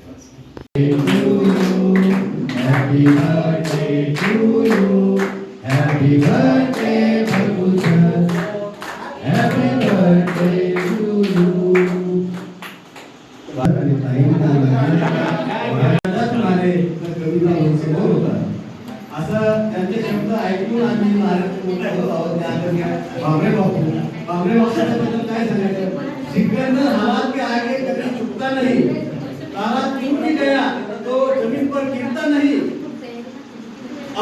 Happy birthday to you. Happy birthday, Prabhujan. Happy birthday to you. असं त्यांचे शब्द ऐकून आम्ही मोठे होत आहोत. बाबरे बापू काय सांगायचं, जिक्र हालात के आगे कभी झुकता नहीं, तारा क्यों भी गया तो जमीन पर गिरता नहीं,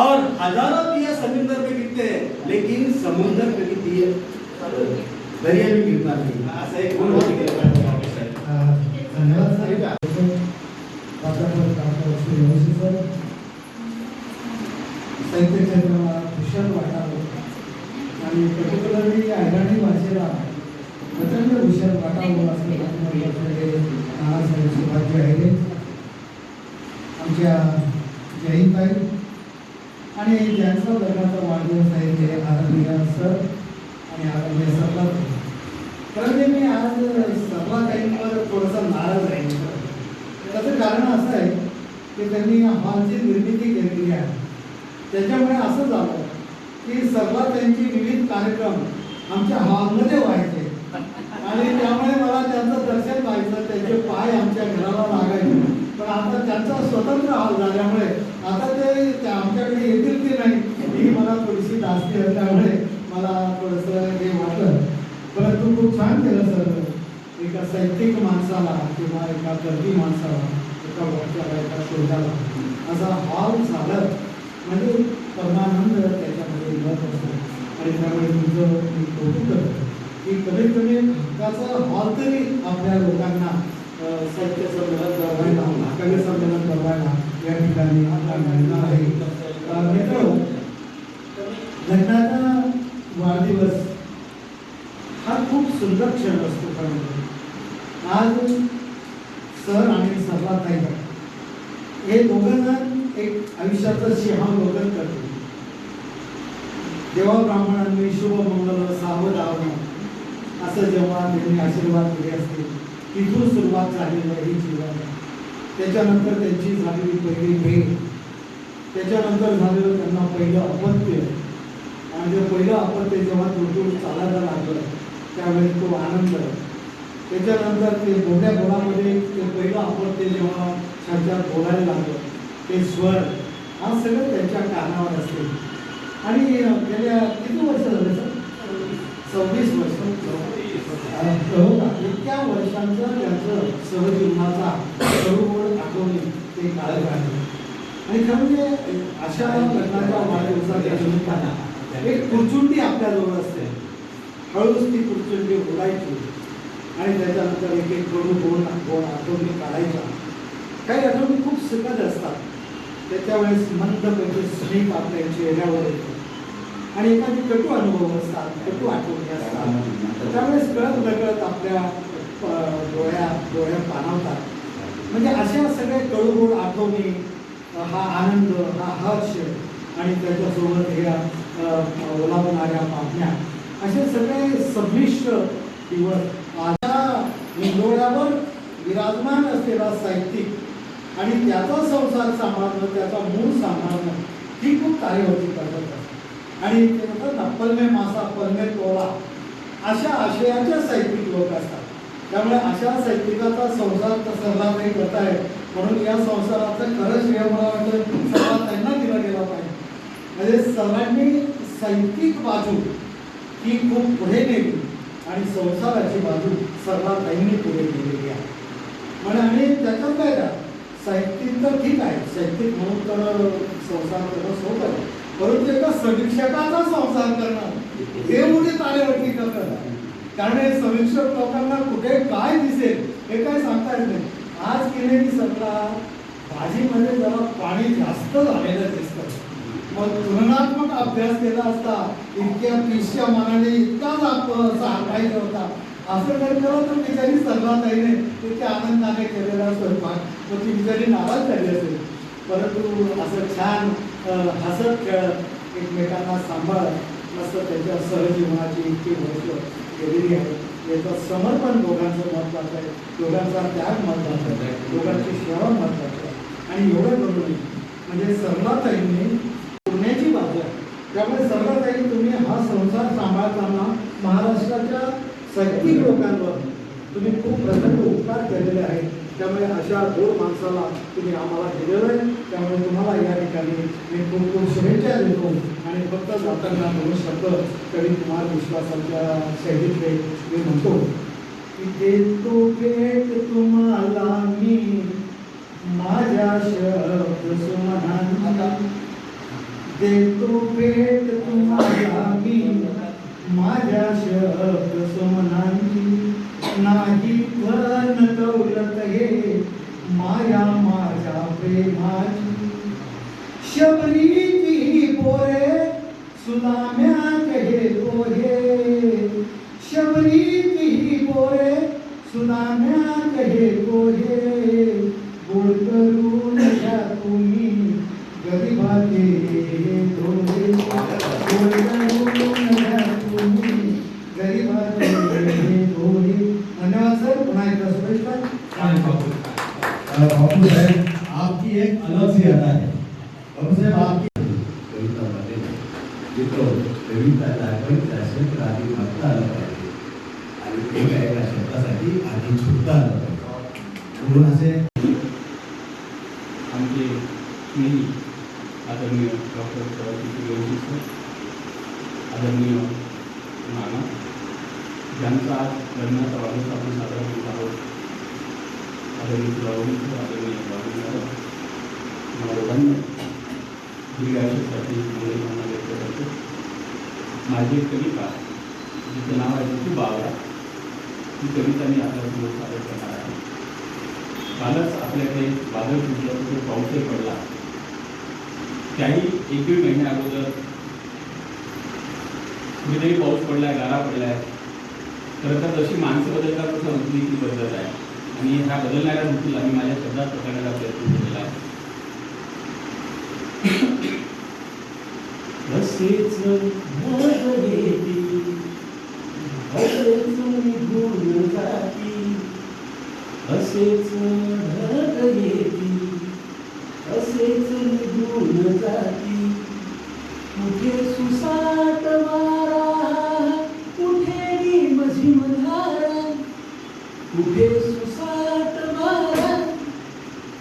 और हजारों दिया समुद्र पे गिरते हैं लेकिन समुद्र कभी दिए दरिया में गिरता नहीं. असं एक गुण होती है. धन्यवाद साहेब. साहित्य क्षेत्राला कुशल वाटावं आणि पर्टिक्युलरली अहिराणी भाषेला प्रचंड कुशल वाटावं असं नानासाहेब सुभाषजी आहे, आमच्या जयंतबाई आणि ज्यांचा लग्नाचा वाढदिवस आहे ते आराध्य सर आणि आराध्य सरला. कारण मी आज सर्वा ताईंवर थोडंसं नाराज आहे. त्याचं कारण असं आहे की त्यांनी हॉलची निर्मिती केलेली आहे. त्याच्यामुळे असं झालं की सर्व त्यांची विविध कार्यक्रम आमच्या हॉलमध्ये व्हायचे आणि त्यामुळे मला त्यांचं दर्शन व्हायचं, त्यांचे पाय आमच्या घराला लागायचे. पण आता त्यांचा स्वतंत्र हॉल झाल्यामुळे आता ते आमच्याकडे येतील की नाही ही मला थोडीशी धास्ती आहे. त्यामुळे मला थोडंसं हे वाटलं. परंतु खूप छान केलं सर. एका साहित्यिक माणसाला किंवा एका गरबी माणसाला, एका वक्त्याला, एका शोधाला असा हॉल झालं म्हणजे परमानंद त्याच्यामध्ये मिळत असतो. आणि त्यामुळे तुमचं मी कौतुक करतो की कमीत कमी हक्काचा हॉल तरी आपल्या लोकांना साहित्य संमेलन करवायला, कवी संमेलन करवायला या ठिकाणी आपला मिळणार आहे. मित्र, लग्नाचा वाढदिवस हा खूप सुंदर क्षण असतो. कारण आज सर आणि सरलाताई हे दोघं जण एक आयुष्याचं सिंहावलोकन करते. देवा ब्राह्मणांनी शुभ मंगल सावध आवड असं जेव्हा त्यांनी आशीर्वाद दिले असते तिथून सुरुवात झालेली ही जीवन. त्याच्यानंतर त्यांची झालेली पहिली भेट, त्याच्यानंतर झालेलं त्यांना पहिलं अपत्य आणि ते पहिलं अपत्य जेव्हा तुटून चालायला लागलं त्यावेळेस तो आनंद, त्याच्यानंतर ते मोठ्या बोलामध्ये ते पहिलं अपत्य जेव्हा छाच्यात बोलायला लागलं ते स्वर, हा सगळं त्यांच्या कानावर असते. आणि गेल्या किती वर्ष झाले सर? 26 वर्ष. इतक्या वर्षांचं त्यांचं सहजीवनाचा सर्वोड आठवणी ते काढत राहिले. आणि खरं म्हणजे अशा लग्नाच्या वाढदिवसाच्या निमित्तानं एक कुरचुंडी आपल्याजवळ असते. हळूच ती कुरचुंडी बोलायची आणि त्याच्यानंतर एक एक गोड आठवणी काढायच्या. काही आठवणी खूप सुखद असतात. त्याच्या वेळेस मंदपैकी स्मित आपल्या चेहऱ्यावर येतो आणि एखादी कटू अनुभव असतात, कटू आठवणी असतात. त्यावेळेस कळत नकळत आपल्या डोळ्या पाणावतात. म्हणजे अशा सगळ्या कडूगोड आठवणी, हा आनंद, हा हर्ष आणि त्याच्यासोबत ह्या ओलावणाऱ्या पापण्या, असे सगळे संमिश्र दिवस माझ्या हिंदोळ्यावर विराजमान असलेला साहित्यिक आणि त्याचा संसार सांभाळणं, त्याचा मूळ सांभाळणं ही खूप कार्यवती करत असते. आणि ते म्हणतात ना, पलमे मासा पलमे तोला, अशा आशयाचे साहित्यिक लोक असतात. त्यामुळे अशा साहित्यिकाचा संसार तर सरलाताई करत आहे. म्हणून या संसाराचं खरं श्रेय मला वाटतं सरलाताईंना दिला गेला पाहिजे. म्हणजे सर्वांनी साहित्यिक बाजू ही खूप पुढे नेली आणि संसाराची बाजू सरलाताईंनी पुढे नेलेली आहे. आणि त्याच्यात काय का साहित्यिक तर ठीक आहे, साहित्यिक म्हणून तर संसार करणं सोपं आहे. परंतु एका समीक्षकाचा संसार करणं हे मोठी तारेवरती करतात. कारण हे समीक्षक लोकांना कुठे काय दिसेल हे काय सांगता येत नाही. आज केलेली सगळा भाजीमध्ये जरा पाणी जास्त झालेलं दिसतं. मग तुलनात्मक अभ्यास केला असता इतक्या पिशच्या मनाने इतकाच सांगायचा होता. असं जर केलं तर बिचारी सरलाताईने इतक्या आनंदाने केलेला स्वयंपाक मग ती बिचारी नाराज झाली असेल. परंतु असं छान हसत खेळत एकमेकांना सांभाळत मस्त त्याच्या सहजीवनाची इतकी वर्ष केलेली आहे. याचं समर्पण दोघांचं महत्त्वाचं आहे, दोघांचा त्याग महत्त्वाचा आहे, दोघांची सेवा महत्त्वाची आहे. आणि एवढं करून म्हणजे सरलाताईंनी पुण्याची बाजू आहे. त्यामुळे सरलाताई तुम्ही हा संसार सांभाळताना महाराष्ट्राच्या साहित्यिक लोकांवर तुम्ही खूप प्रचंड उपकार केलेले आहेत. त्यामुळे अशा गोड माणसाला तुम्ही आम्हाला दिलेलं आहे. त्यामुळे तुम्हाला या ठिकाणी मी खूप खूप शुभेच्छा देतो. आणि फक्त जाताना दोन शब्द कवी कुमार विश्वासाच्या शैलीतले मी म्हणतो की देतो भेट तुम्हाला मी माझ्या शब्द सुमनांची, देतो भेट तुम्हाला मी माझ्या शब्द सुमनांची, नाही धन दौलत हे माया माझ्या प्रेमाची, शबरीची पोरे सुदाम्यात हे पोहे, शबरीची पोरे सुदाम्यात हे पोहे, गोड करून घ्या तुम्ही गरिबाचे डोळे, गोड करून घ्या तुम्ही गरिबाचे डोळे. धन्यवाद सर. पुन्हा एकदा शुभेच्छा. बापू साहेब, आपकी एक अलग सी अदा है. बापू साहेब, आपकी कवितामध्ये जिथं कविताला क्षेत्र आधी म्हणता आलं पाहिजे आणि ते काय एका शब्दासाठी आधी झुकता आलं पाहिजे म्हणून असे आमचे स्नेही आदरणीय डॉक्टर सरस्वती योगी सर, आदरणीय नाना, ज्यांचा आज लग्नाचा वाढदिवस आपण साजरा करत आहोत, आदरणीय प्रवीण सर, आदरणीय प्रवीण सर, मला दोघांना दीर्घ आयुष्यासाठी मंगलकामना व्यक्त करतो. माझी एक कविता जिचं नाव आहे ऋतू बावरा, ही कविता मी आपल्यासमोर सादर करणार आहे. कालच आपल्याकडे वादळ सुटलं, तिथे पाऊसही पडला. त्याही एक दीड महिन्या अगोदर कुठेतरी पाऊस पडलाय, गारा पडलाय. खरं तर जशी माणसं बदलतात तसं ऋतू देखील बदलत आहे आणि ह्या बदलणाऱ्या ऋतूला मी माझ्या शब्दात पकडण्याचा प्रयत्न केलेला आहे. असेच ढग येती, असेच निघून जाती, असेच ढग येती, असेच निघून जाती, कुठे सुसाट वारा, कुठे मझिम धारा, कुठे सुसाट वारा,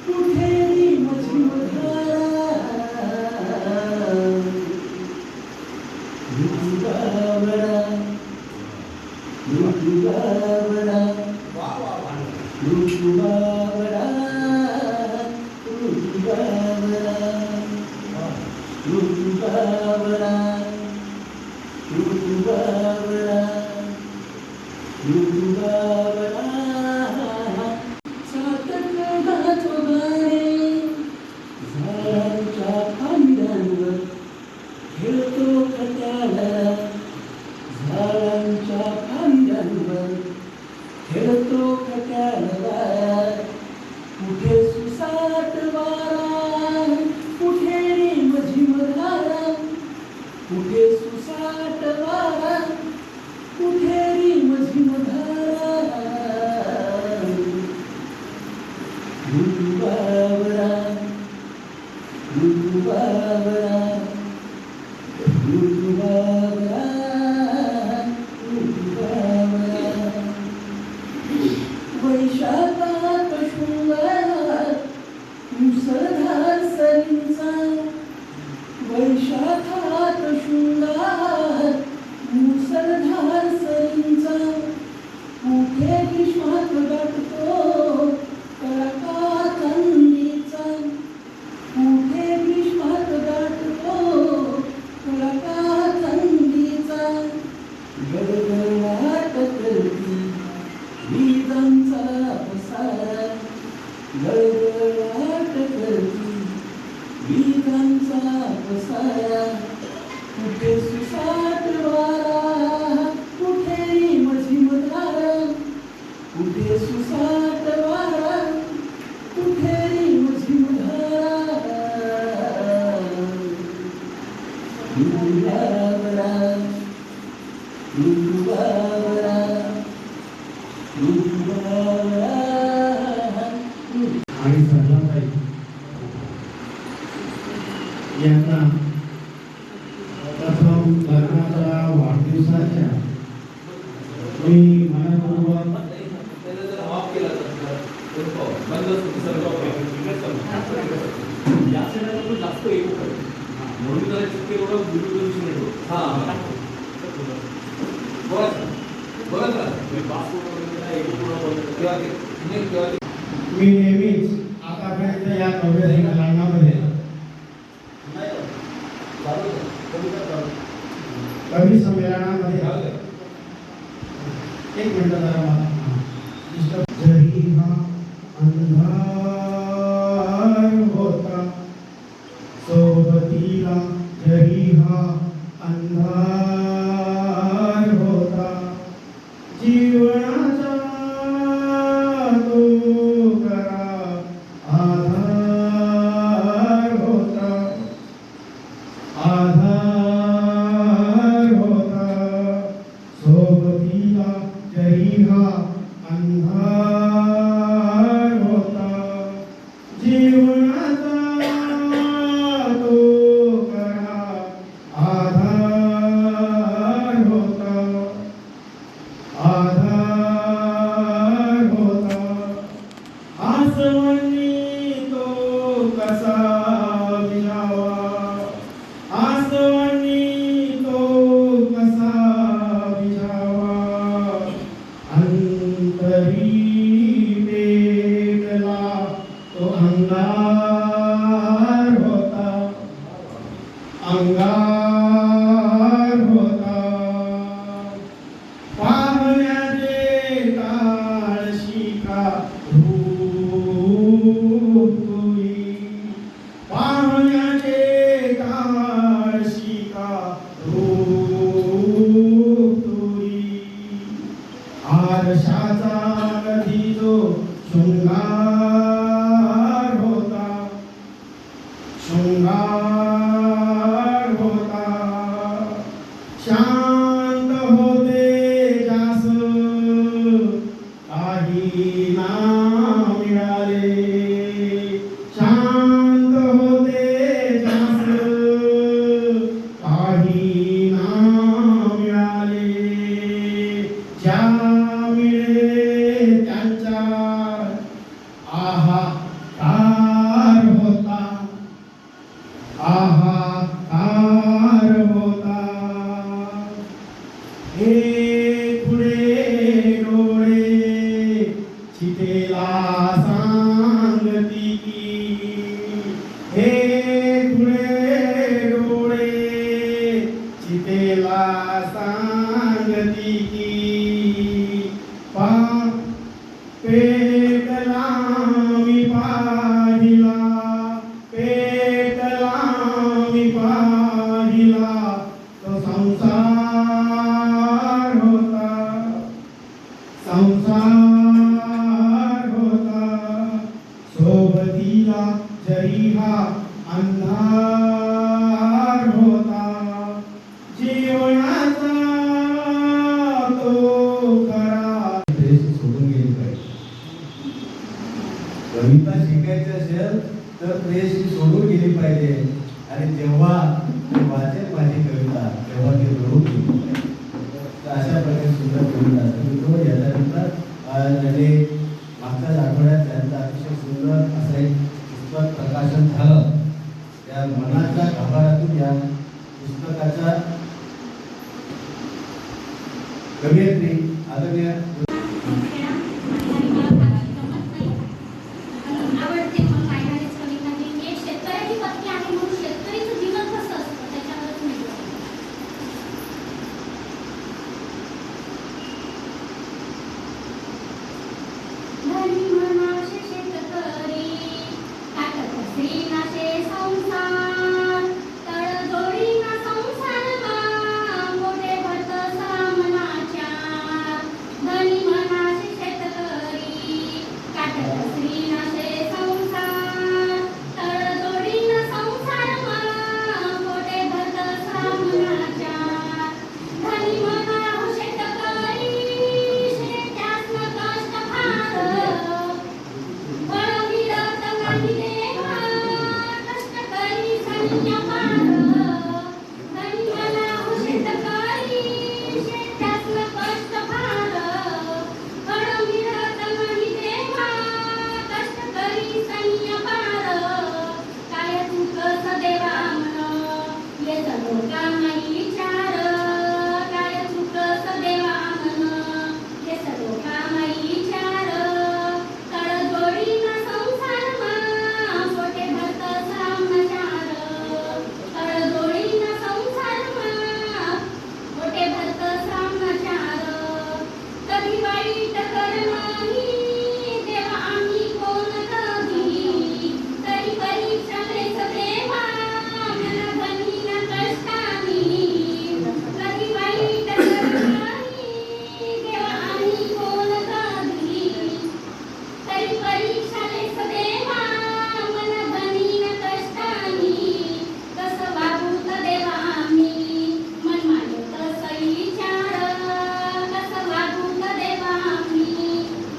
कुठे मझिम धारा, ऋतू बावरा, ऋतू बावरा, ऋतू बावरा, ऋतू बावरा, ऋतू बावरा, ऋतू बावरा, ऋतू बावरा. सातत्याचं गाणे झाडांच्या फांद्यांवर खेळतो खट्याला, झाडांच्या फांद्यांवर खेळतो खट्याला, कुठे सुसाट वारा, कुठे मझिम धारा, कुठे सुसाट वारा, कुठे मझिम धारा, ऋतू बावरा, ऋतू बावरा, ऋतू बावरा, ऋतू बावरा. वैशाखात शृंगारात मुसळधार सरींचा, वैशाखात शृंगारात मुसळधार सरींचा, कुठे ग्रीष्मात गाठतो कडाका थंडीचा, कुठे ग्रीष्मात गाठतो कडाका थंडीचा, गडगडाट करती विजांचा पसारा, गडगडाट करती विजांचा पसारा, कुठे सुसाट वारा, कुठे मझिम धारा, कुठे सुसाट वारा, कुठे मझिम धारा, ऋतू बावरा, ऋतू बावरा, मी मनपूर्वक त्याला जर ऑफ केला तर बंदच होतं सर्व या सेवेला तो जास्त येऊ पडेल म्हणून त्याला चित्ते एवढं व्हिडिओ मिळतो हां बघा बघा जरा. तेव्हा ते नाही तेव्हा ते मी नेहमीच आतापर्यंत या काव्य संमेलनामध्ये कवी संमेलनामध्ये एक मिनिट जरा मला डिस्टर्ब जरी हा अंधार होता सोबतीला जरी हा अंधार होता जीवनाचा तो करा आधार होता सोबतीला जरी हा अंधार होता जीवनाचा तो करा आधार होता आसवनी तो कसा विजावा आसवनी तो कसा विजावा अंतरी पेटला तो अंगार होता पाहण्याचे काळशी का रूप तुई पाहण्याचे काळशी का रूप तुई आरशाचा कधी जो शृंगार होता शांत होते जास काही ना मिळाले शांत होते जास काही ना मिळाले ज्या मिळे त्यांच्या आहाकार होता हे पुढे डोळे चितेला सांगती हे पुढे डोळे चितेला सांगती पेटला मी पाहिला पेटला मी पाहिला तो संसार होता सोबतीला जरी हा अंधार होता जीवनाचा तो खरा सोडून गेली पाहिजे कविता शिकायची असेल तर प्रेस ही सोडून गेली पाहिजे आणि जेव्हा वाचेल माझी कविता तेव्हा ती रोडून गेली पाहिजे तर अशा प्रकारे सुंदर कविता तो याच्यानंतर त्यांनी मागच्याच आठवड्यात त्यांचं अतिशय सुंदर असं एक पुस्तक प्रकाशन झालं त्या मनाच्या गाभाऱ्यातून या पुस्तकाच्या कवयित्री आदरणीय आवडते मग फायनलीच कविता मी एक शेतकऱ्याची पत्नी आहे म्हणून शेतकरीचं जीवन कसं असतं त्याच्यावरच मी बोलते. धनी म्हणाशे शेतकरी ताटत श्रीनाशे संसार तळजोडी ना संसार मोठे भरत सामनाच्या धनी वाईट कर्मानी देवा आम्ही कोण कधी, तरी परीक्षा लेस देवा मला गणिन कष्टानी. कधी वाईट कर्मानी देवा आम्ही कोण कधी, तरी परीक्षा लेस देवा मला गणिन कष्टानी. कसं वागूत देवा आम्ही मन मागे तसं विचार, कसं वागूत देवा आम्ही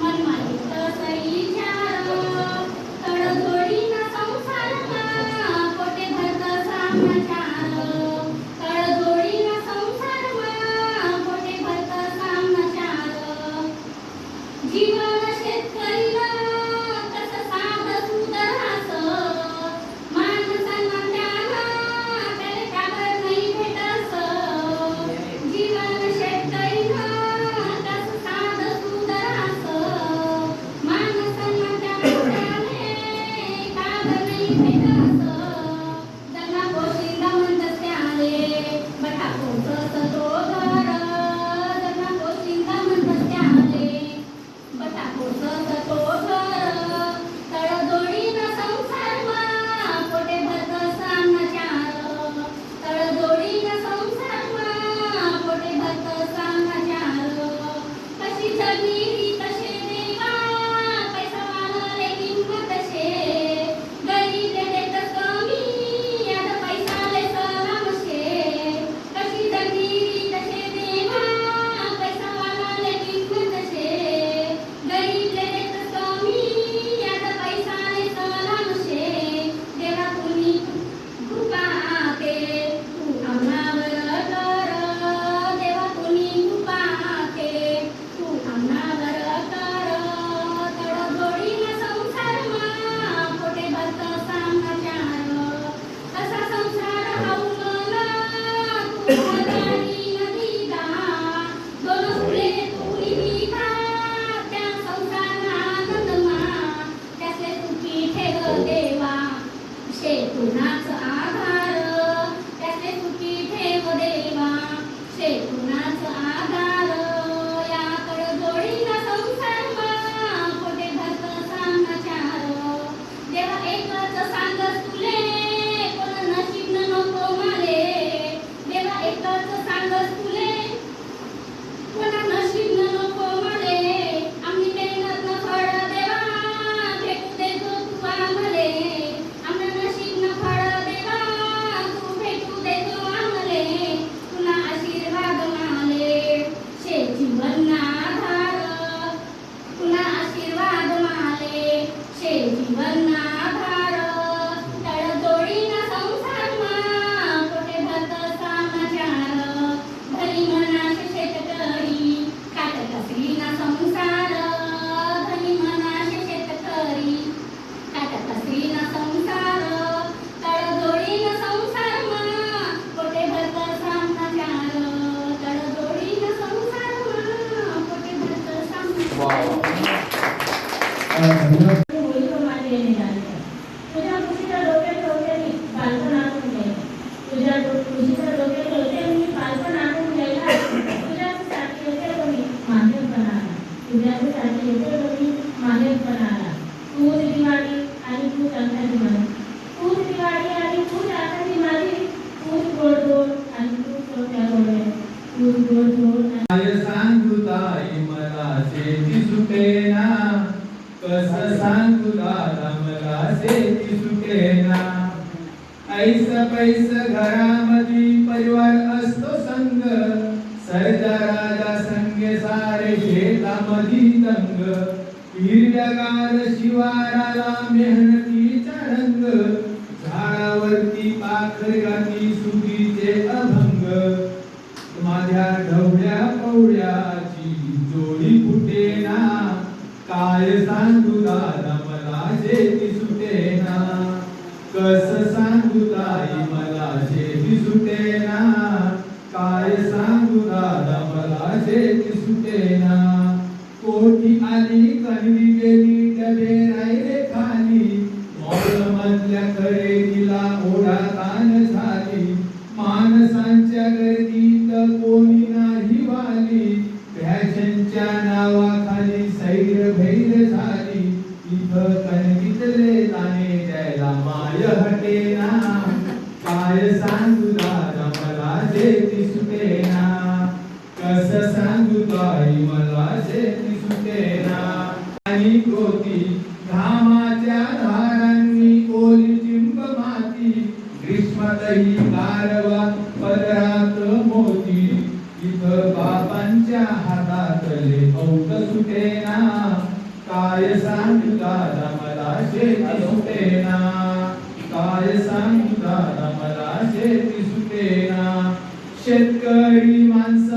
मन मागे तसं विचार. तडजोडीनं संसारमा पोटे भरतं सामनाचार, तडजोडीनं संसारमा पोटे भरतं सामनाचार. जीवन शेतकरीला कसं साध सुदरास, माणसांना त्याला त्याला काबर नाही भेटस. जीवन शेतकरीला कसं साध सुदरास, माणसांना त्याला काबर नाही भेटस. त्यांना पोशिंदा म्हणतात त्याले बटा पोसत तो घर, त्यांना पोशिंदा म्हणतात त्याले बटा पोसत तो घर. तडजोडीनं संसारमा पोटे भरतं सामनाचार, तडजोडीनं संसारमा पोटे भरतं सामनाचार. कशी जगली तसे देवा पैसा वाढले किंमत तसे, गरीब देत कमी आता पैसाले सलाम शे. कशी जगली तसे देवा पैसा वाढले किंमत तसे, गरीब देत कमी आता पैसाले सलाम शे. देवा तुम्ही कृपा ते तू आम्हावर कर, देवा तुम्ही कृपा ते तू आम्हावर कर. तडजोडीनं संसारमा पोटे भरतं सामनाचार, कसा संसार हाऊ मला तू भरणी नदीला. दोन फुले तुरी दिला त्या संसारना आनंदमा, त्याचे सुखी ठेव देवा शेतुनाच आधार, त्याचे सुखी ठेव देवा शेतुनाच आधार. या तडजोडीनं संसारमा पोटे भरतं सामनाचार. देवा एकच सांगस तुले कोण नशीब नको माले, देवा एकच सांगस तुले कोण नशीब नको माले. आम्ही मेहनत न फळ देवा भेटू देतो तू आम्हाले, आमनं नशीब न फळ देवा तू भेटू देतो आम्हाले. तुला आशीर्वाद माले शे जीवन आधार, तुला आशीर्वाद माले शे जीवन आधार. तडजोडीनं संसारमा पोटे भरतं सामनाचार, धनी मनाशे शेतकरी काटत असलीना संसार. धनी मनाशे शेतकरी काटत असलीना संसार. तडजोडीनं संसारमा पोटे भरतं सामनाचार, तडजोडीनं संसारमा पोटे भरतं सामनाचार. तुझ्या खुशीच्या डोक्यात ठेवते मी बालपण आणून घ्यायला, तुझ्या खुशीच्या डोक्यात ठेवते मी बालपण आणून घ्यायला. तुझ्यासाठी येते कोणी माहेरपणाला, तुझ्यासाठी येते कोणी माहेरपणाला. तूच दिवाळी आणि तूच अंगाची माझी, तूच दिवाळी आणि तूच अंगाची माझी. तूच गोडधोड आणि तूच सोन्या डोळे, तूच गोडधोड काय सांगू ताई मला शेती सुटेना, कसं सांगू दादा मला शेती सुटेना. ऐस पैस घरामध्ये परिवार असतो संग, सरजा राजा संगे सारे शेतामध्ये दंग. हिरव्यागार शिवाराला मेहनतीचा रंग, झाडावरती पाखरगाती सुगीचे अभंग. माझ्या ढवळ्या पवळ्याची जोडी फुटेना, काय सांगू दादा मला शेती सुटेना. कसं सांगू ताई मला शेती सुटेना, काय सांगू दादा मला शेती सुटेना. कोठी आली कणवी गेली डबे राहिले खाली, मॉल मधल्या खरेदीला ओढाताण झाली. माणसांच्या गर्दीत कोणी नाही वाली, फॅशनच्या आईच्या नावाखाली सैर भैर झाली इथं कणगीतले दाणे द्यायला माय हटेना काय सांगू दादा मला शेती सुटेना कसं सांगू ताई मला शेती सुटेना आणि कोती घामाच्या धारांनी ओली चिंब माती ग्रीष्मातही गारवा पदरात मोती इथं बाबांच्या हातातले औत सुटेना काय सांगू दादा मला शेती सुटेना काय सांगू दादा मला शेती सुटेना शेतकरी माणसं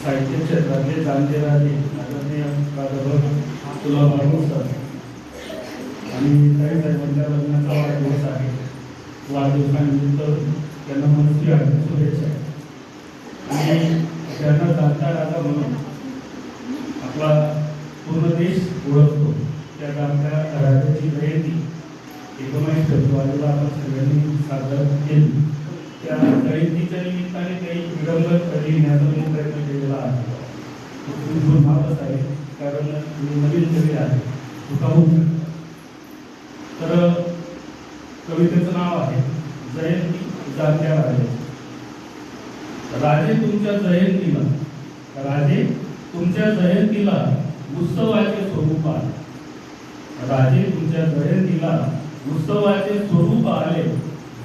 साहित्य क्षेत्रातले जाणते राहिले आदरणीय प्राध्यापक तुला मारून सर आणि काही साहेबांच्या लग्नाचा वाढदिवस आहे. वाढदिवसानिमित्त त्यांना मनस्वी हार्दिक शुभेच्छा आणि त्यांना जाणता राजा म्हणून आपला पूर्ण देश ओळखतो त्या जाणत्या राजाची जयंती 19 फेब्रुवारीला आपण सगळ्यांनी साजरा केली. त्या जयंतीच्या निमित्ताने काही विडंबन लिहिण्याचा मी प्रयत्न केलेला आहे. भावच आहे कारण मी नवीन कवी आहे चुकावू शकतो. तर कवितेचं नाव आहे जयंती जाणत्या राजे. राजे तुमच्या जयंतीला उत्सवाचे स्वरूप आले. राजे तुमच्या जयंतीला उत्सवाचे स्वरूप आले.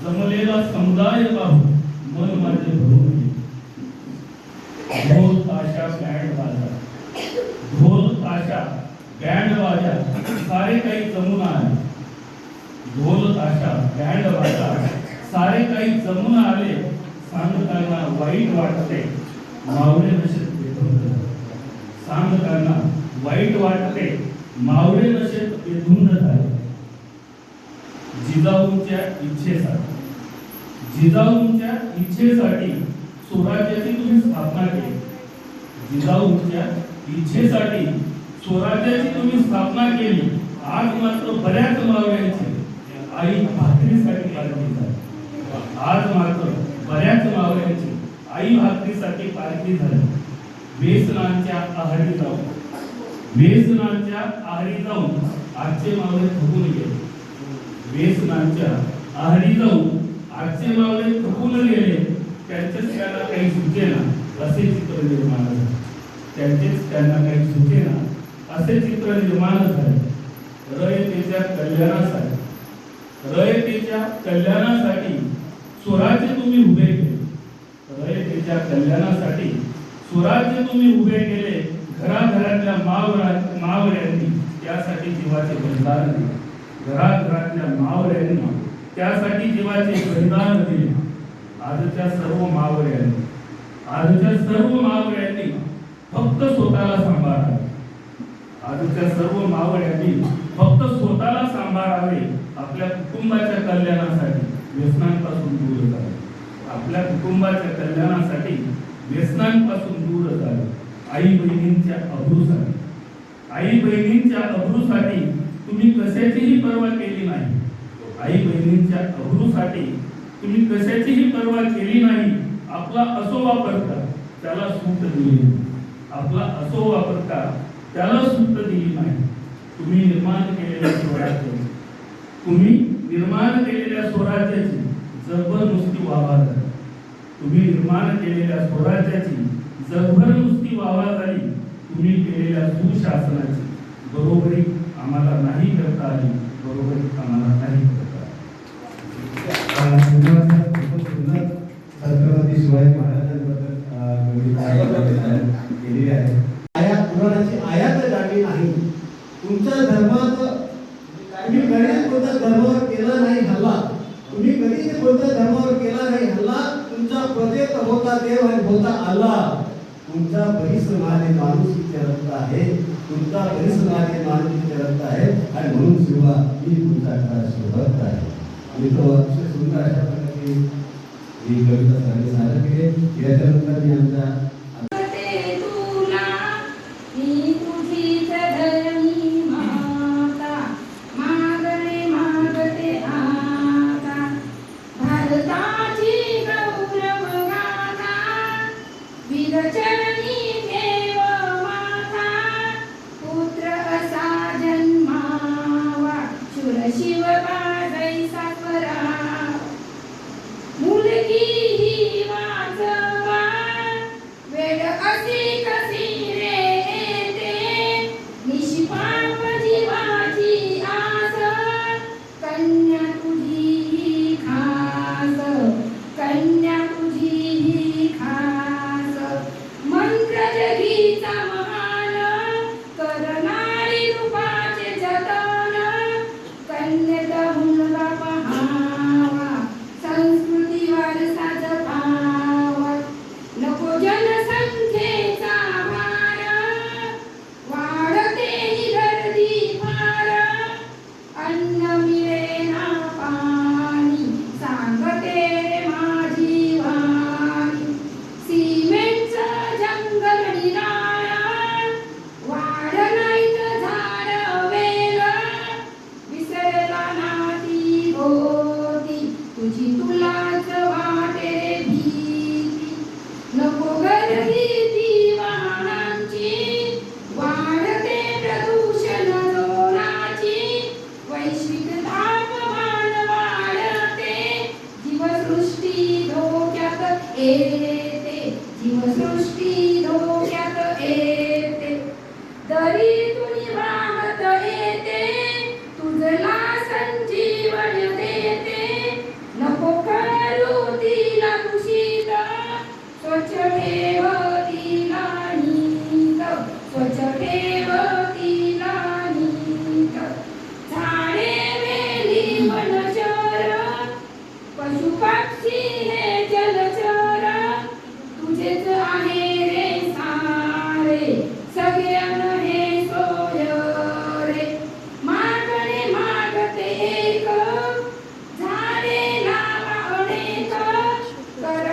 जमलेला समुदाय पाहून मन माझे भरून गेले. ढोल ताशा बँड वाजा सारे काही जमून आले. ढोल ताशा बँड वाजा सारे काही जमून आले. सांगताना वाईट वाटते मावळे नशेत बेधुंद. सांगताना वाईट वाटते मावळे नशेत बेधुंद झाले. जिजाऊंच्या इच्छेसाठी स्वराज्याची तुम्ही स्थापना केली. जिजाऊंच्या इच्छेसाठी स्वराज्याची तुम्ही स्थापना केली, आज मात्र बऱ्याच मावळ्यांची आई भाकरीसाठी पारखी झाली. आज मात्र बऱ्याच मावळ्यांची आई भाकरीसाठी पारखी झाली. व्यसनांच्या आहारी जाऊन आजचे मावळे थकून गेले. व्यसनांच्या आहारी जाऊन आजचे मावळे थकून गेले. त्यांचेच त्यांना काही सुचेना असे चित्र निर्माण झाले. त्यांचेच त्यांना काही सुचेना असे चित्र निर्माण झाले. रयतेच्या कल्याणासाठी स्वराज्य तुम्ही उभे केले. रयतेच्या कल्याणासाठी स्वराज्य तुम्ही उभे केले. घराघरातल्या मावळ्यांनी त्यासाठी जीवाचे बलिदान दिले. घराघरातल्या मावळ्यांनी त्यासाठी जीवाचे बलिदान दिले. आजच्या सर्व मावळ्यांनी फक्त स्वतःला सांभाळावे. आजच्या सर्व मावळ्यांनी फक्त स्वतःला सांभाळावे. आपल्या कुटुंबाच्या कल्याणासाठी व्यसनांपासून दूर जावे. आपल्या कुटुंबाच्या कल्याणासाठी व्यसनांपासून दूर जावे. आई बहिणींच्या अब्रूसाठी तुम्ही कशाचीही पर्वा केली नाही. आई बहिणींच्या अब्रूसाठी तुम्ही कशाचीही पर्वा केली नाही. आपला असो वापरता त्याला सूट दिली नाही. आपला असो वापरता त्याला सूट दिली नाही. तुम्ही निर्माण केलेल्या स्वराज्याची जगभर नुसती वावा झाली. तुम्ही निर्माण केलेल्या स्वराज्याची जगभर नुसती वावा झाली. तुम्ही केलेल्या सुशासनाची बरोबरी आम्हाला नाही करता आली. छत्रपती शिवाजी महाराजांबद्दल केलेली आहे. पुराणाची आयात झाली नाही. तुमच्या धर्मात तुम्ही कधीच कोणत्या धर्मावर केला नाही हल्ला. तुम्ही कधीच कोणत्या धर्मावर केला नाही हल्ला. तुमच्या प्रजेत होता देव आणि होता आला. तुमचा परिसमाने माणुसकीचे रक्त आहे. तुमचा परिसमाने माणुसकीचे रक्त आहे आणि म्हणून शिवा मी तुमचा भक्त आहे. आणि तो अतिशय सुंदर अशा प्रकारे ही कविता सादर केली. याच्यानंतर मी आमच्या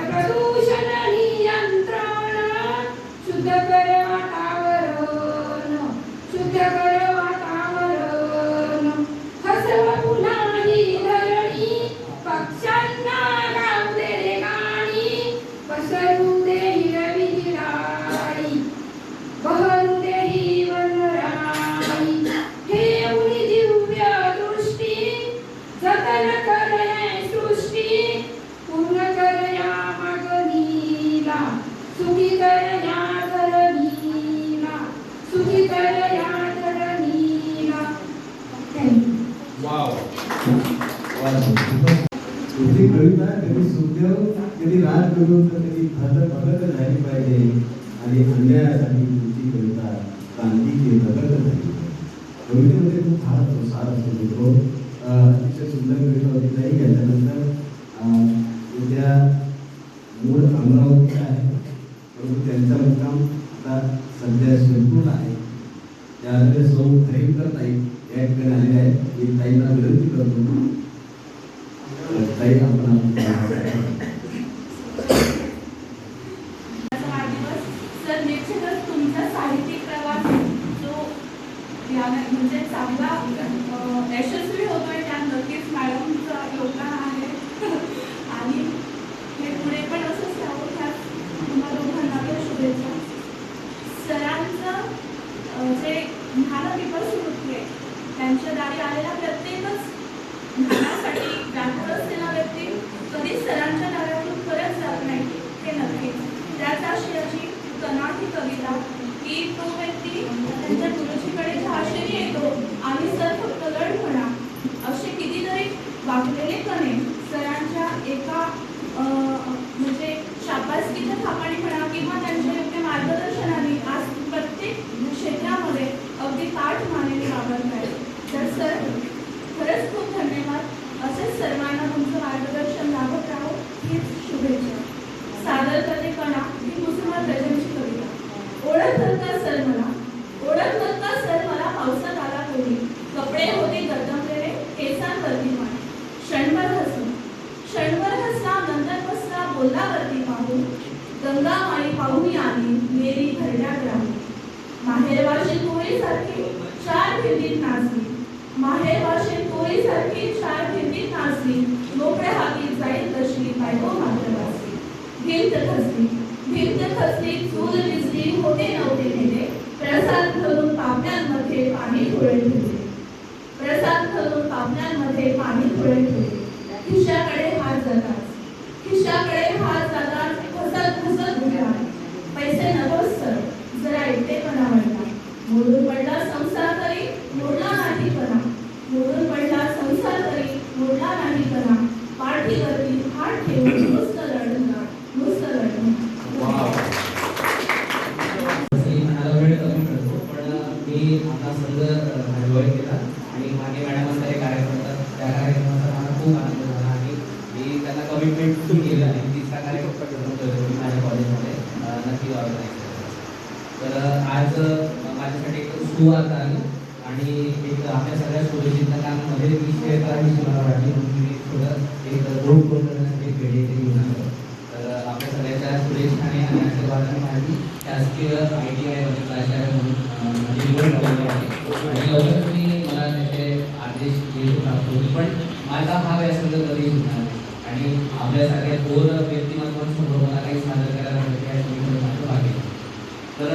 प्रदूषण नियंत्रण आवाज होतो. तुझी कविता कधी सुखदेव, कधी राजगुरू, तर कधी भगत झाली पाहिजे. आणि अन्यायासाठी तुमची कविता क्रांतीची भगत झाली. कवितेमध्ये खूप फार सार असतो मित्रो. अतिशय सुंदर कविता होती ताई. याच्यानंतर उद्या मूळ अमरावती आहे, परंतु त्यांचा मुक्काम आता सध्या शिरपूर आहे. त्यामध्ये सौ खरेकर ताई या ठिकाणी आलेले आहेत. मी ताईंना विनंती करतो, ताई आपण वाढदिवस. सर, निश्चितच तुमचा साहित्यिक प्रवास जो म्हणजे चांगला यशस्वी होतोय त्यात नक्कीच मॅडमचं योगदान आहे. आणि हे पुढे पण असंच राहू. त्यात तुम्हाला दोघांना पण शुभेच्छा. सरांचं जे ज्ञान पेपर सुरू होते त्यांच्या दारी आलेला प्रत्येकच ज्ञानासाठी व्याकुळ असलेला व्यक्ती कधीच सरांच्या दारातून परत जात नाही, हे नक्कीच. त्याच आशयाची कनाठी कविता की तो व्यक्ती त्यांच्या गुरुजीकडे भाषेने येतो आणि सर फक्त लढ म्हणा, असे कितीतरी वाकलेले कणे सरांच्या एका म्हणजे शाबासकीच्या थापाने म्हणा किंवा त्यांच्या योग्य मार्गदर्शनाने आज प्रत्येक क्षेत्रामध्ये अगदी ताठ मानेने वावरत आहेत. तर सर, खरंच खूप धन्यवाद. असेच सर्वांना तुमचं मार्गदर्शन लाभत राहो, हीच शुभेच्छा. सादर करते कणा ही कुसुमा गजांची कविता. ओळखत का सर मला, ओळखत का सर मला पावसात आला कोणी, कपडे होते गरदमलेले केसांवरती मान, क्षणभर हसला, क्षणभर हसला, नंतर बसला बोलल्यावरती पाहून, गंगा माळी पाहून आली मेरी भरड्यात राहून. माहेर वाशीत कोळीसारखी चार भिंतीत नाचली, माहेर वाशीत कोळीसारखी चार भिंतीत नाचली, मोकळ्या हातीत जाईल तशी बायको मात्र वाचली. भिंत खचली, भिंत खचली, चूल विजली, होते नव्हते नेले, प्रसाद घालून पापण्यांमध्ये पाणी थोडे ठेवले, प्रसाद घालून पापण्यांमध्ये पाणी थोडे ठेवले. खिशाकडे हात जातात, खिशाकडे हात जातात, हसत हसत उभ्या, पैसे नकोस सर, जरा एकटेपणा वाटला, मोडून पडला संसार तरी मोडला नाही कणा, मोडून पडला संसार तरी मोडला नाही कणा, पाठीवरती हात ठेवून नुसतं रडणार, नुसतं रडणार. वेळ कमी पडतो, पण मी आपला संघ एन्जॉय केला आणि मागे मॅडम एक कार्यक्रम होता, त्या कार्यक्रमाचा मला खूप आनंद झाला आणि मी त्यांना कमिटमेंट केलं आणि तिसरा कार्यक्रम माझ्या कॉलेजमध्ये नक्की ऑर्गनाईज केला. तर आज माझ्यासाठी एक सुरुवात आली आणि एक आपल्या सगळ्या स्टुडंटमध्ये मी शेअर करायची मला वाटली, म्हणून मी थोडं एक ग्रुप करण्यासाठी पेढे ते घेऊन आलो. तर आपल्या सगळ्याच्या शुभेच्छाने आणि आशीर्वादाने माझी शासकीय ITI प्राचार्य म्हणून माझी निवड झालेली आहे आणि लवकरच मी मला त्याचे आदेश प्राप्त होईल. पण माझा हा व्यासंग कधी होणार नाही आणि आपल्यासारख्या दोन व्यक्तिमत्वांसमोर मला काही सादर करायला मिळते माझं भाग्य. तर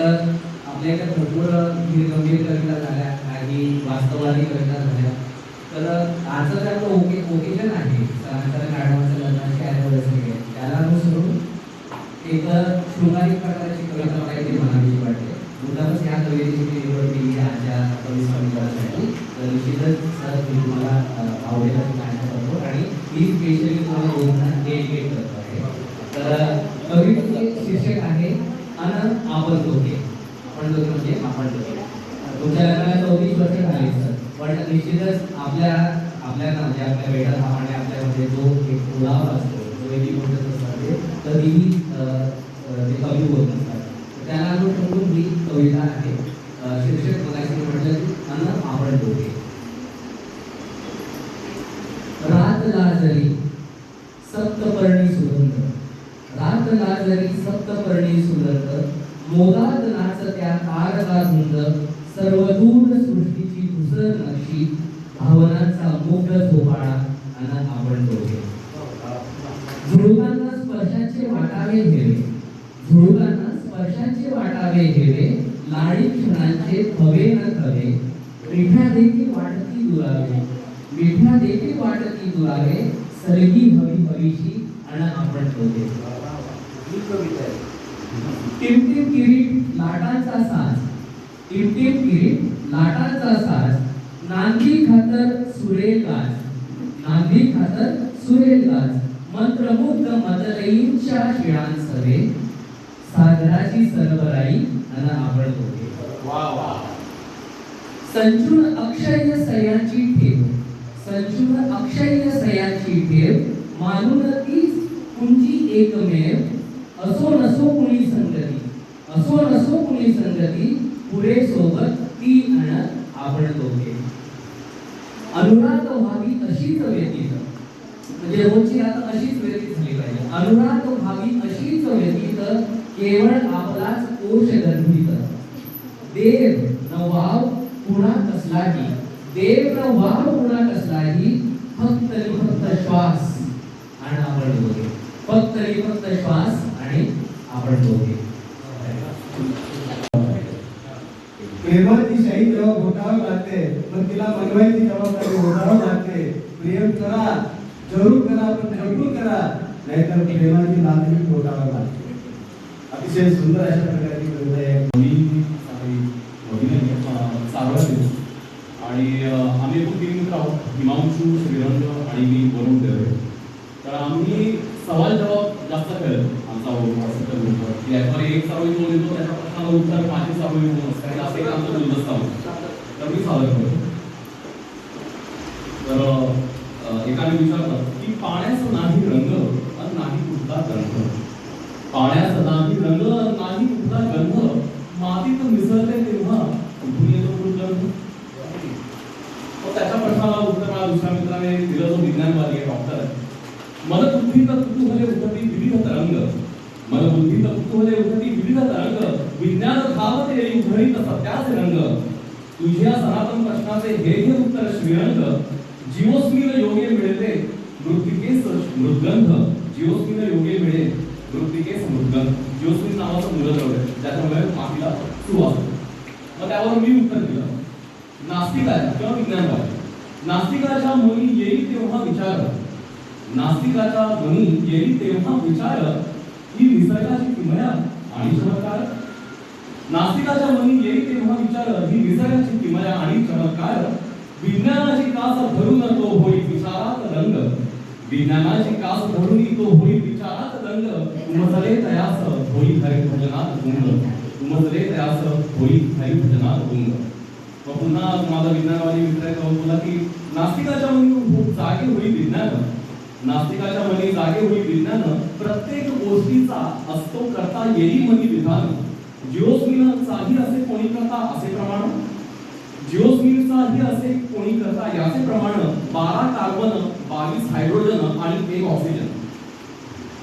आपल्या इथे भरपूर गंभीर कविता झाल्या, काही वास्तववादी कविता झाल्या. तर आजचं जे आपलं ओकेजन आहे सरांच्या मॅडमांच्या लग्नाची ॲनिव्हर्सरी आहे, त्याला अनुसरून एक शृंगारिक प्रकारची कविता काहीतरी म्हणावी वाटते. मुद्दामच ह्या कवितेची मी निवड केली आजच्या कवी संमेलनासाठी. तर निश्चितच सर मी तुम्हाला आवडेल असं सांगण्यात करतो आणि ही स्पेशली तुम्हाला दोघांना डेडिकेट करतो आहे. तर कवितेचे शीर्षक आहे अन आपण दोघे. आपण दोघे म्हणजे आपण दोघे. तुमच्या लग्नाला 34 वर्ष झाली सर, पण निश्चितच आपल्याला म्हणजे आपल्या बेटाप्रमाणे आपल्यामध्ये जो एक ओढावा असतो, जो एक इमोशन्स असतात कधीही ते कमी होत नसतात. त्याला अनुसरून ही कविता आहे. शीर्षक बघायचं म्हटलं की अन आपण दोघे. रात लाजरी सप्तपर्णी सुगंध, रात लाजरी सप्तपर्णी सुगंध, मोदात नाचत्या तारका धुंद, सर्वदूर सृष्टीची धुसर नक्षी, भावनांचा मुग्ध झोपाळा अन आपण दोघे. झुळकांना स्पर्शाचे वाटावे हेवे, झुळकांना स्पर्शाचे वाटावे हेवे, लाडी क्षणांचे थवे न थवे, मिठ्या देखील वाटती दुरावे, मिठ्या देखील वाटती दुरावे, सरगी हवी हवीशी अन आपण दोघे. ही कविता आहे. टिमटिम किरीट लाटांचा साज, टिमटिम किरीट लाटांचा साज, नांदी खातर सुरेल गाज, नांदी मागवी खातर सुरेल गाज मंत्रमुग्ध मतलयींच्या शिळांसवे सागराची सरबराई आणि आपण दोघे वा वा संचून अक्षय सयाची ठेव संचून अक्षय सयाची ठेव मानून तीच कुंजी एकमेव असो नसो कुणी संगती पुढे सोबत ती अन आपण दोघे अनुराग व्हावी अशीच व्यतीत म्हणजे रोजची आता अशीच व्यतीत झाली पाहिजे अनुराग व्हावी अशीच व्यतीत केवळ आपलाच कोश गंधित देव न वाव पुन्हा कसलाही फक्त आणि फक्त श्वास आणि आपण दोघे फक्त आणि फक्त श्वास आणि आपण दोघे प्रेमाची शाही जेव्हा घोटावं लागते पण तिला बनवायची जबाबदारी ओढावं लागते प्रेम करा जरूर करा पण जरूर करा नाहीतर प्रेमाची नांदणी घोटावं लागते अतिशय सुंदर अशा प्रकारची कविता आहे आणि आम्ही एकूण 3 मित्र आहोत हिमांशू श्रीरंग आणि मी वरुण देवरे तर आम्ही सवाल जवाब जास्त खेळतो आमचा व्हॉट्सअपच्या ग्रुपवर की याच्यावर एक सावळी कोण येतो त्याच्या प्रश्नाला उत्तर माझी सावळी कोण असते आणि असं एक आमचं गुलदस्ता होतं तर मी सादर करतो तर एकाने विचारलं की पाण्याचा नाही रंग आणि नाही कुठला गंध पाण्याचा नाही रंग नाही कुठला गंध मातीत मिसळते तेव्हा कुठून येतो दुर्गंध त्याच्या प्रश्नाला उत्तर मला दुसऱ्या मित्राने दिलं जो विज्ञानवादी आहे डॉक्टर आहे मन बुद्धीत कुतूहले उठती विविध तरंग मन बुद्धीत कुतूहले उठती विविध तरंग विज्ञान धावते येई उधळीत सत्याचे रंग तुझ्या सनातन प्रश्नाचे हे उत्तर श्रीरंग जीवस्मिन योगे मिळते मृत्तिकेस मृद्गंध जीवस्मिन योगे मिळे मृत्तिकेस मृद्गंध जीवस्मिन नावाचं मूलद्रव्य ज्याच्यामुळे मातीला सुवास मग त्यावर मी उत्तर दिलं नास्तिकाच्या किंवा विज्ञानवादी नास्तिकाच्या मनी येईल तेव्हा विचार नास्तिकाच्या मनी येईल तेव्हा विचार ही निसर्गाची किमया आणि चमत्कार नास्तिकाच्या मनी येईल तेव्हा विचार ही निसर्गाची किमया आणि चमत्कार विज्ञानाची कास धरून तो होई विचारात रंग विज्ञानाची कास धरून तो होई विचारात रंग उमजले तयास होई हरी भजनात गुंग उमजले तयास होई हरी भजनात गुंग मग पुन्हा माझा विज्ञानवादी मित्र बोला की नास्तिकाच्या मनी जागे होई विज्ञान नास्तिकाच्या मनी जागे होई विज्ञान प्रत्येक गोष्टीचा असतो करता येई मनी विधान जिओस्मिनचाही असे कोणी करता असे प्रमाण जिओस्मिनचाही असे कोणी करता याचे प्रमाण 12 कार्बन 22 हायड्रोजन आणि 1 ऑक्सिजन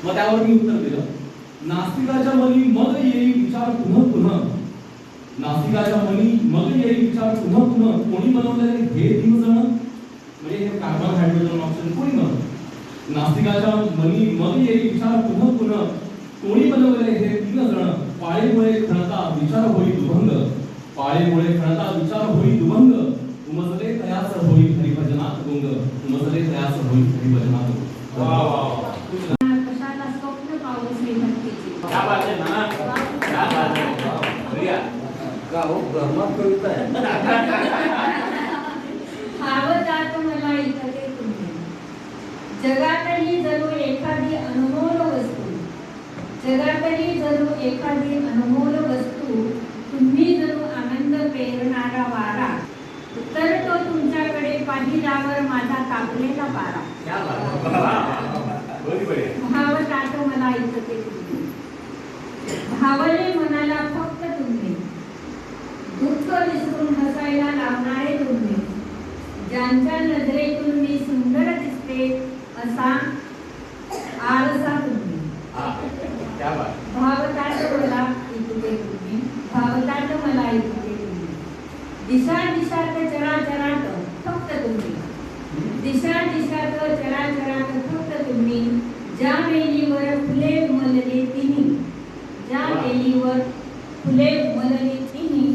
मग त्यावर मी उत्तर दिलं नास्तिकाच्या मनी मग येई विचार पुन्हा नास्तिकाच्या मनी मग येई विचार पुन्हा कोणी बनवलेले हे 3 जण म्हणजे हे कार्बन हायड्रोजन ऑक्सिजन कोणी बनवलं नास्तिकाच्या मनी मग येई विचार पुन्हा कोणी बनवलेले हे 3 जण पाळीमुळे खणता विचार होई दुभंग पाळीमुळे खणता विचार होई दुभंग उमजले तयास होई हरिभजनात गुंग उमजले तयास होई हरिभजनात गुंग वा वा कशाला स्वप्न पाहू श्री भक्तीची क्या बात है नाना क्या बात है प्रिया का हो गरमात कविता आहे भावजात मला ऐकते तुम्ही जगातली जणू एखादी अनमोल वस्तू जगातली जणू एखादी अनमोल वस्तू तुम्ही जणू आनंद पेरणारा वारा तर तो तुमच्याकडे पाहिल्यावर माझा तापलेला पारा भावजात मला ऐकते तुम्ही भावले मनाला फक्त तुम्ही दुःख विसरून हसायला लावणारे तुम्ही ज्यांच्या नजरेतून मी सुंदर दिसते असा आरसा तुम्ही भावतात मला ऐकते तुम्ही भावतात मला ऐकते तुम्ही दिशा दिशात चराचरात फक्त तुम्ही दिशा दिशात चराचरात फक्त तुम्ही ज्या वेलीवर फुले उमलले तिन्ही ज्या वेलीवर फुले उमलले तिन्ही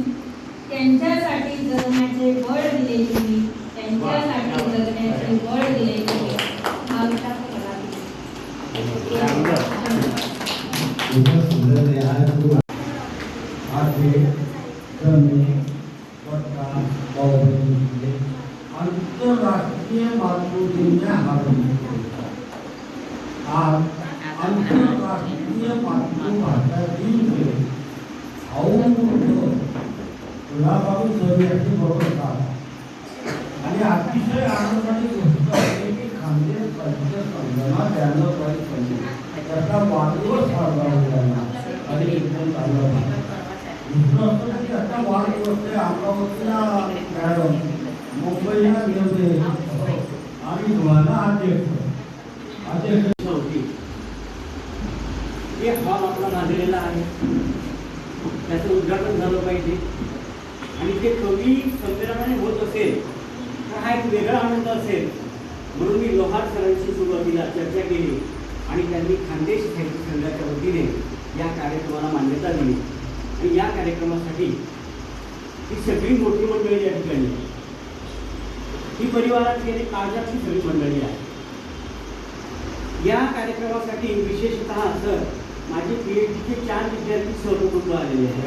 त्यांच्यासाठी जगण्याचे बळ दिले तुम्ही त्यांच्यासाठी जगण्याचे बळ दिले तुम्ही भावतात मला खूपच सुंदर आहे आज हे जमी पट्टा पावभाजी आंतरराष्ट्रीय मातृदिन आज आंतरराष्ट्रीय मातृभाषा दिन गुलाबाबू सर यांची बरोबर आणि अतिशय आनंदाची गोष्ट आहे की खानदेश साहित्य संमेलनात त्यांना प्राईज पडले त्याचा वाढदिवस साजरा होत आहे आणि इथून चालू आहे. दुसरं असं की त्याचा वाढदिवस आहे अमरावतीला मॅडम, मुंबईला गेले आणि धुळ्याला अध्यक्ष होती. एक हॉल आपला बांधलेला आहे, त्याचं उद्घाटन झालं पाहिजे आणि ते कवी संमेलनाने होत असेल तर हा एक वेगळा आनंद असेल. म्हणून मी लोहार सरांशी सुरुवातीला चर्चा केली आणि त्यांनी खानदेश साहित्य संघाच्या वतीने या कार्यक्रमाला मान्यता दिली आणि या कार्यक्रमासाठी ही सगळी मोठी मंडळी या ठिकाणी, ही परिवारातली आणि काळजातली सगळी मंडळी आहे. या कार्यक्रमासाठी विशेषतः सर माझे PhDचे 4 विद्यार्थी सहकुटुंब आलेले आहेत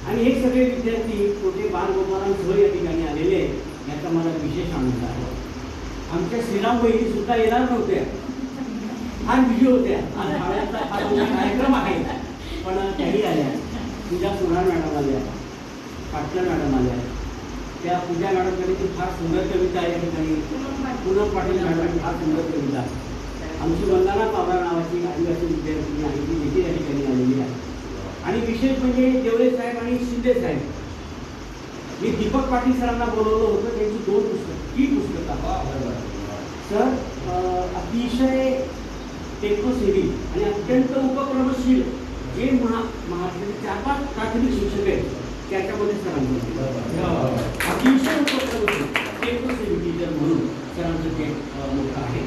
आणि हे सगळे विद्यार्थी छोटे बालगोपालांसह या ठिकाणी आलेले याचा मला विशेष आनंद आहे. आमच्या श्रीराम बहिणी सुद्धा येणार नव्हत्या, फार बिझी होत्या. आज शाळेचा फार मोठा कार्यक्रम आहे पण त्याही आल्या. पूजा सोनार मॅडम आल्या, पाटकर मॅडम आल्या. त्या पूजा मॅडमकडे ती फार सुंदर कविता आहे या ठिकाणी. पूनम पाटील मॅडम फार सुंदर कविता. आमची वंदना पवार नावाची आदिवासी विद्यार्थी आहे ती देखील या ठिकाणी आलेली आहे. आणि विशेष म्हणजे देवळे साहेब आणि शिंदे साहेब, मी दीपक पाटील सरांना बोलवलं होतं. त्यांची 2 पुस्तकं, ही पुस्तकं सर अतिशय टेक्नोसेवी आणि अत्यंत उपक्रमशील जे महाराष्ट्राचे 4-5 प्राथमिक शिक्षक आहेत त्याच्यामध्ये सरांचं अतिशय उपक्रमशील टेक्नोसेवी टीचर म्हणून सरांचं ते मोठं आहे.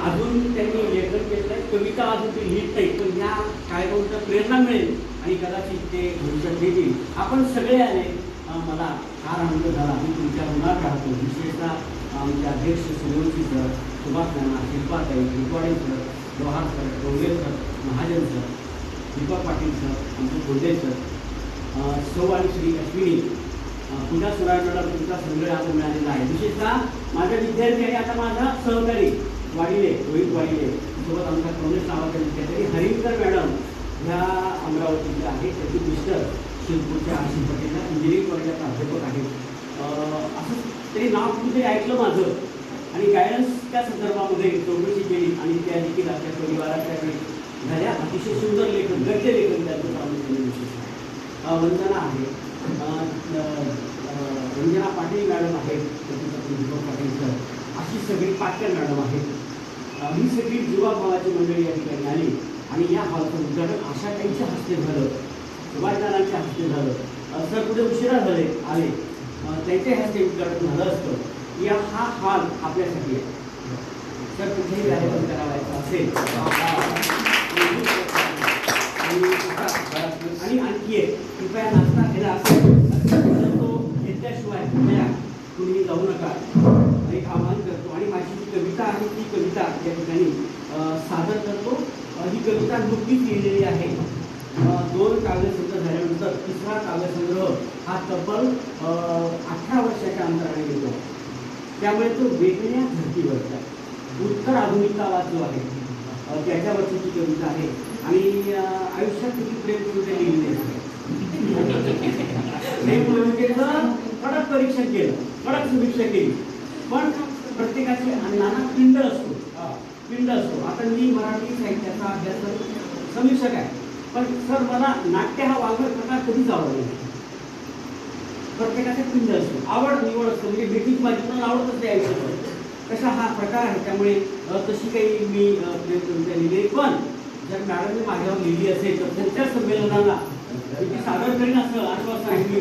अजून त्यांनी लेखन केलं आहे, कविता अजून ते लिहित नाही पण या कार्यक्रमाचा प्रेरणा मिळेल आणि कदाचित ते भविष्यात देतील. आपण सगळे आले, मला फार आनंद झाला. मी तुमच्या ऋणात राहतो. विशेषतः आमचे अध्यक्ष सूर्यवंशी सर, सुभाष नाना, शिल्पाताई, Bhikwade sir, Lohar sir, Dongre sir, Mahajan sir, Deepak Patil sir, आमचे गोंडे सर, सौ आणि श्री अश्विनी, पूजा सुराजवाडा, तुमचा संग्रह आता मिळालेला आहे. विशेषतः माझा विद्यार्थी आणि आता माझा सहकारी वाडिले, रोहित वाडिले सोबत आमचा कॉंग्रेस नावाचा विद्यार्थी हरिंकर मॅडम ह्या अमरावतीचे आहे. त्याची मिस्टर शिरपूरच्या आशिष पटेल इंजिनिअरिंग कॉलेजच्या प्राध्यापक आहेत. असं तरी नाव कुठेतरी ऐकलं माझं आणि गायडन्सच्या संदर्भामध्ये चौकशी केली आणि त्या देखील आपल्या परिवाराच्या झाल्या. अतिशय सुंदर लेखन, गद्य लेखन त्यांचं प्रामुख्याने विशेष आहे. वंदना आहे, रंजना पाटील मॅडम आहेत, दीपक पाटील सर, अशी सगळी पाटकर मॅडम आहेत. ही सगळी जीवाभावाची मंडळी या ठिकाणी आली आणि या हॉलचं उद्घाटन आशाताईंच्या हस्ते झालं, सुभाषदारांच्या हस्ते झालं. सर कुठे उशिरा झाले आले, त्यांच्या हस्ते उद्घाटन झालं असतं. या हा हॉल आपल्यासाठी आहे. सर कुठेही कार्यक्रम करावायचा असेल आणि आणखी एक कृपया नाश्ता केला असेल तो घेतल्याशिवाय कृपया तुम्ही जाऊ नका, एक आवाहन करतो. आणि माझी जी कविता आहे ती कविता या ठिकाणी सादर करतो. ही कविता नुकतीच लिहिलेली आहे. 2 काव्यसंग्रह झाल्यानंतर 3रा काव्यसंग्रह हा तब्बल 18 वर्षाच्या अंतराने येतो. त्यामुळे तो वेगवेगळ्या धर्तीवरचा उत्तर आधुनिकतावाद जो आहे त्याच्यावरची ती कविता आहे आणि आयुष्यात किती प्रेम करून ते लिहिलेले आहे. कडक परीक्षण केलं, कडक समीक्षा केली, पण प्रत्येकाची नाना पिंड असतो. आता मी मराठी साहित्याचा अभ्यास समीक्षक आहे पण सर मला नाट्य हा वाघर प्रकार कधीच आवडला नाही. प्रत्येकाचा पिंड असतो, आवड निवड असतो. म्हणजे भेटीची माझी पण आवडतच नाही आयुष्यात कशा हा प्रकार आहे. त्यामुळे तशी काही मी कविता लिहिली पण जर मॅडमने माझ्यावर लिहिली असेल तर पुढच्या संमेलनाला मी सादर करीन असं आश्वासन आहे.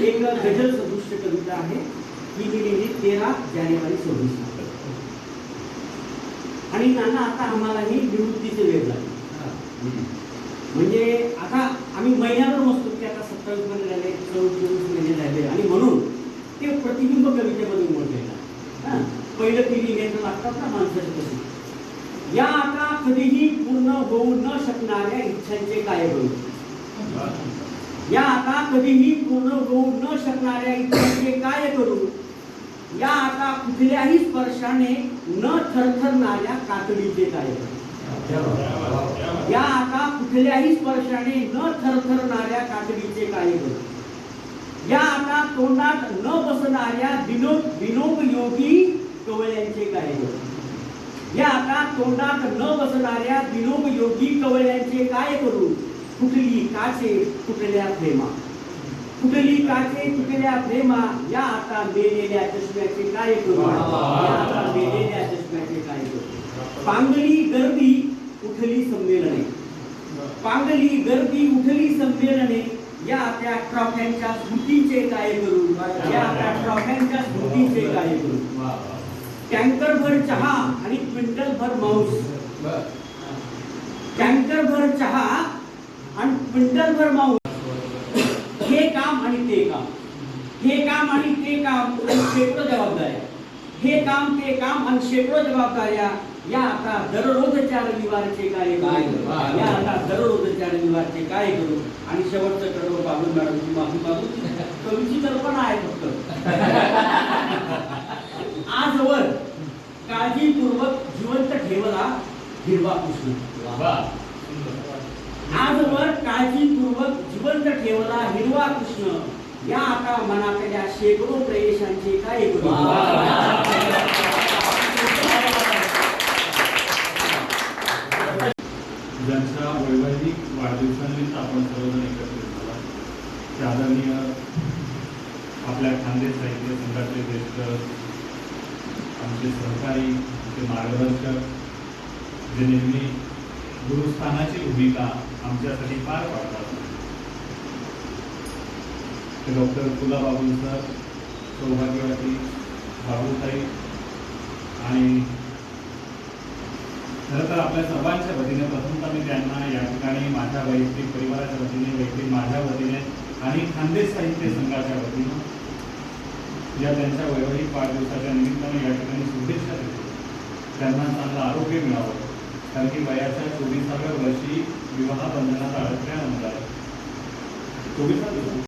एक गझल सदृश्य कविता आहे ही मी लिहिली 13 जानेवारी 26 आणि नाना आता आम्हालाही निवृत्तीचे वेळ लागले. म्हणजे आता आम्ही महिन्यावर बसतो की आता 27 महिने झाले, 24 महिने झाले आणि म्हणून ते प्रतिबिंब कवितेमध्ये उमटलेलं. पहिलं ती लिहिण्याचं लागतात ना माणसाचे तसे. या आता कधीही पूर्ण होऊ न शकणाऱ्या इच्छांचे काय होईल. या आता कधीही पूर्ण होऊ न शकणाऱ्या इच्छांचे काय करू, या आता कुठल्याही स्पर्शाने न थरथरणाऱ्या कातडीचे काय करू, या आता कुठल्याही स्पर्शाने न थरथरणाऱ्या कातडीचे काय करू, या आता तोंडात न बसणाऱ्या विनोबयोगी कवळ्यांचे काय करू, या आता तोंडात न बसणाऱ्या विनोबयोगी कवळ्यांचे काय करू, कुठली काचे कुठल्या प्रेमा, कुठली काचे कुठल्या प्रेमा, या आता मेलेल्या चष्म्याचे काय करू, या आता मेलेल्या चष्म्याचे काय करू, पांगली गर्दी उठली संमेलने, पांगली गर्दी उठली संमेलने, या त्या ट्रॉफ्यांच्या स्मृतीचे काय करू, या त्या ट्रॉफ्यांच्या स्मृतीचे काय करू, टँकर भर चहा आणि क्विंटल भर मांस, टँकर भर चहा आणि क्विंटल भर मांस, हे काम आणि ते काम, हे काम आणि ते काम आणि शेकडो जबाबदाऱ्या, हे काम ते काम आणि शेकडो जबाबदाऱ्या, या आता दररोजच्या रविवारचे काय करू, या आता दररोजच्या रविवारचे काय करू, आणि शेवटचं कडवं बाबू मॅडम माफी मागू, कवीची कल्पना आहे फक्त आजवर काळजीपूर्वक जिवंत ठेवला हिरवा कृष्ण, आजवर काळजीपूर्वक जिवंत ठेवला हिरवा कृष्ण, या आता मनातल्या शेकडो प्रेयशांचे काय करू, ज्यांच्या वैवाहिक वाढदिवसानिमित्त आपण सर्वजण एकत्रित झाला, ते आदरणीय आपल्या खानदेश साहित्य संघाचे ज्येष्ठ आमचे सहकारी, आमचे मार्गदर्शक, जे नेहमी गुरुस्थानाची भूमिका आमच्यासाठी पार पाडतात, ते डॉक्टर तुला बाबू सर, सौभाग्यवती बाबूताई, आणि खरं तर आपल्या सर्वांच्या वतीने प्रथमतः मी त्यांना या ठिकाणी माझ्या वैयक्तिक परिवाराच्या वतीने, वैयक्तिक माझ्या वतीने आणि खानदेश साहित्य संघाच्या वतीनं या त्यांच्या वैवाहिक वाढदिवसाच्या निमित्ताने या ठिकाणी शुभेच्छा देतो. त्यांना चांगलं आरोग्य मिळावं, कारण की वयाच्या 24व्या वर्षी विवाह बंधनात अडकल्यानंतर 24